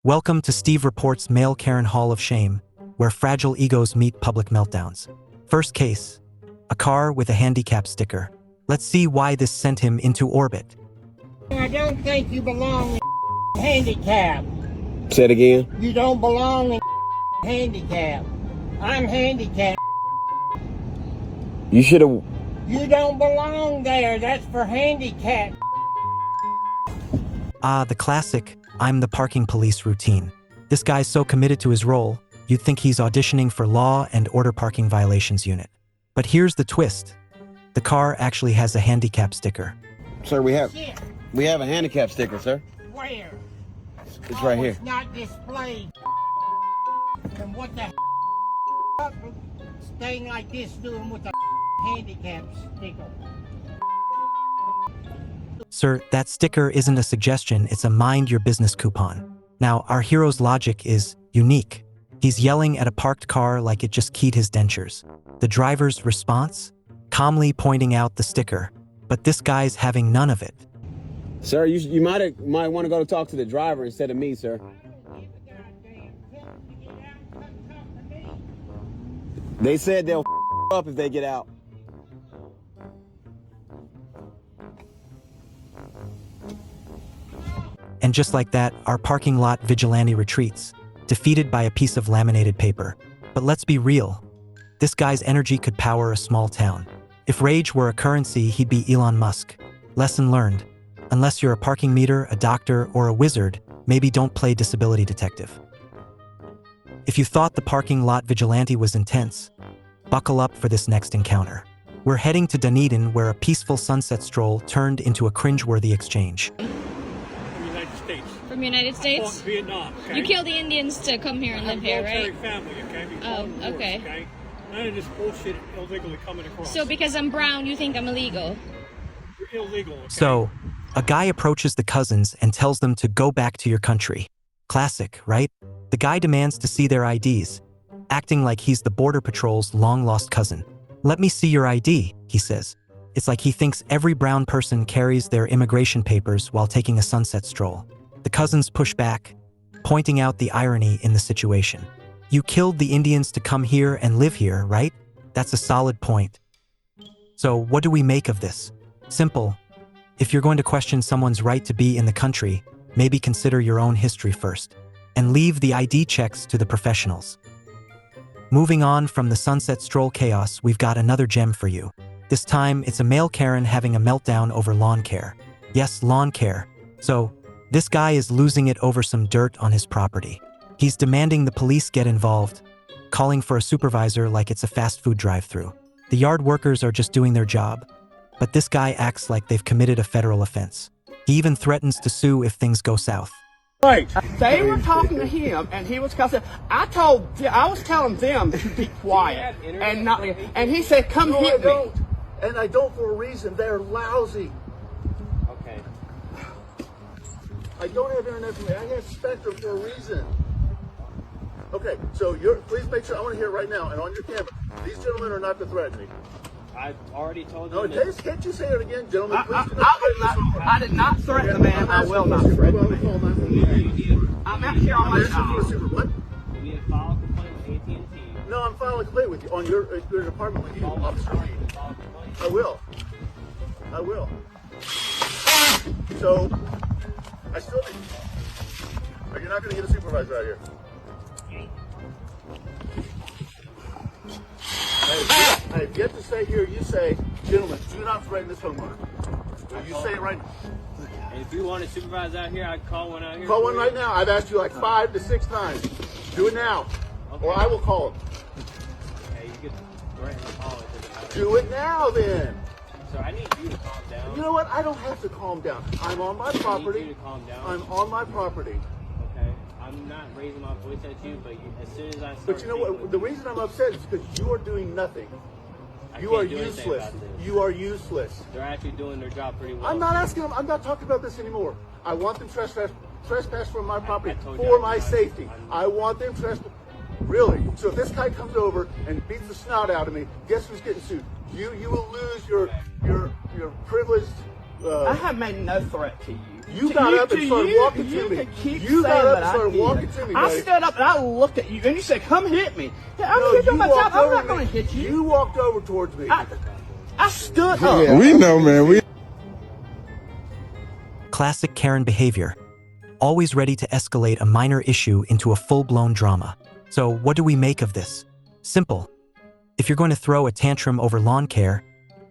Welcome to Steve Report's Male Karen Hall of Shame, where fragile egos meet public meltdowns. First case, a car with a handicap sticker. Let's see why this sent him into orbit. I don't think you belong in handicap. Say it again. You don't belong in handicap. I'm handicapped. You should have. You don't belong there. That's for handicap. Ah, the classic, I'm the parking police routine. This guy's so committed to his role, you'd think he's auditioning for Law and Order Parking Violations Unit. But here's the twist. The car actually has a handicap sticker. Sir, we have Shit. a handicap sticker, sir. Where? It's right here. It's not displayed. And what the thing like this doing with the handicap sticker? Sir, that sticker isn't a suggestion, it's a mind your business coupon. Now, our hero's logic is unique. He's yelling at a parked car like it just keyed his dentures. The driver's response? Calmly pointing out the sticker. But this guy's having none of it. Sir, you might want to go talk to the driver instead of me, sir. They said they'll up if they get out. And just like that, our parking lot vigilante retreats, defeated by a piece of laminated paper. But let's be real. This guy's energy could power a small town. If rage were a currency, he'd be Elon Musk. Lesson learned. Unless you're a parking meter, a doctor, or a wizard, maybe don't play disability detective. If you thought the parking lot vigilante was intense, buckle up for this next encounter. We're heading to Dunedin, where a peaceful sunset stroll turned into a cringeworthy exchange. From United States? From Vietnam, okay? You kill the Indians to come here and live here, right? Family, okay? Okay. None of this bullshit illegally coming across. So because I'm brown, you think I'm illegal? You're illegal, okay? So, a guy approaches the cousins and tells them to go back to your country. Classic, right? The guy demands to see their IDs, acting like he's the Border Patrol's long-lost cousin. "Let me see your ID," he says. It's like he thinks every brown person carries their immigration papers while taking a sunset stroll. The cousins push back, pointing out the irony in the situation. You killed the Indians to come here and live here, right? That's a solid point. So what do we make of this? Simple. If you're going to question someone's right to be in the country, maybe consider your own history first, and leave the ID checks to the professionals. Moving on from the sunset stroll chaos, we've got another gem for you. This time, it's a male Karen having a meltdown over lawn care. Yes, lawn care. So, this guy is losing it over some dirt on his property. He's demanding the police get involved, calling for a supervisor like it's a fast food drive-thru. The yard workers are just doing their job, but this guy acts like they've committed a federal offense. He even threatens to sue if things go south. Right. They were talking to him, and he was cussing. I was telling them to be quiet, and he said, "Come hit me." And I don't for a reason. They're lousy. Okay. I don't have internet for me. I have Spectrum for a reason. Okay, so please make sure, I want to hear it right now and on your camera. These gentlemen are not to threaten me. I already told No, you. can't you say it again, gentlemen? Please do not threaten this. I did not threaten the man. I will not threaten the man. I'm out here on my own. What? We need to file a complaint with AT&T. No, I'm filing a complaint with you on your department with you, officer. I will. So, I still need. Are you not going to get a supervisor out here? I have yet to say here, you say, gentlemen, do not threaten this homeowner. Will you say it right now? And if you want a supervisor out here, I'd call one out here. Call one right now. I've asked you like 5 to 6 times. Do it now, or I will call him. Hey, you could go ahead and call it. Do it now, then. So I need you to calm down. You know what? I don't have to calm down. I'm on my property. I need you to calm down. I'm on my property. Okay. I'm not raising my voice at you, but as soon as I start. But you know what? The reason I'm upset is because you are doing nothing. You are useless. You are useless. They're actually doing their job pretty well. I'm not asking them. I'm not talking about this anymore. I want them trespass from my property for my safety. I want them trespass. Really? So if this guy comes over and beats the snout out of me, guess who's getting sued? You will lose your privileged. I have made no threat to you. You got up and started walking to me. You got up and started walking to me, I buddy. stood up and I looked at you and you said, come hit me. I'm No, here doing you my job. walked I'm over not to going to me. hit you. You walked over towards me. I stood up. Yeah. We know, man. Classic Karen behavior. Always ready to escalate a minor issue into a full-blown drama. So what do we make of this? Simple. If you're going to throw a tantrum over lawn care,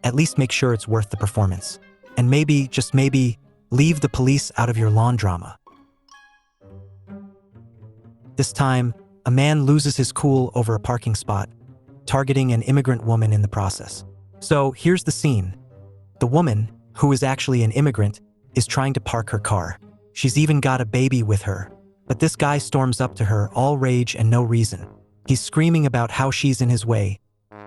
at least make sure it's worth the performance. And maybe, just maybe, leave the police out of your lawn drama. This time, a man loses his cool over a parking spot, targeting an immigrant woman in the process. So here's the scene. The woman, who is actually an immigrant, is trying to park her car. She's even got a baby with her. But this guy storms up to her, all rage and no reason. He's screaming about how she's in his way,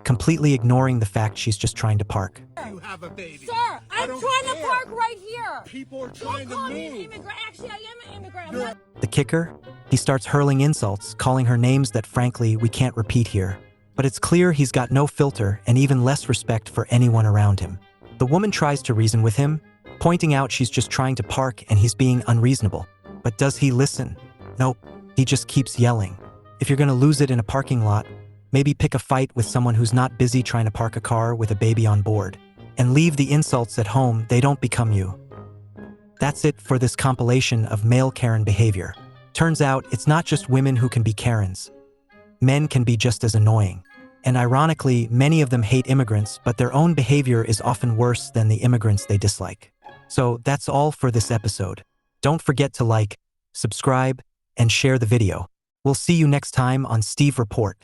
completely ignoring the fact she's just trying to park. You have a baby. Sir, I'm trying to park right here. People are trying to move. Don't call me an immigrant. Actually, I am an immigrant. I'm not. The kicker? He starts hurling insults, calling her names that frankly we can't repeat here. But it's clear he's got no filter and even less respect for anyone around him. The woman tries to reason with him, pointing out she's just trying to park and he's being unreasonable. But does he listen? Nope, he just keeps yelling. If you're gonna lose it in a parking lot, maybe pick a fight with someone who's not busy trying to park a car with a baby on board. And leave the insults at home, they don't become you. That's it for this compilation of male Karen behavior. Turns out it's not just women who can be Karens. Men can be just as annoying. And ironically, many of them hate immigrants, but their own behavior is often worse than the immigrants they dislike. So that's all for this episode. Don't forget to like, subscribe, and share the video. We'll see you next time on Steve Report.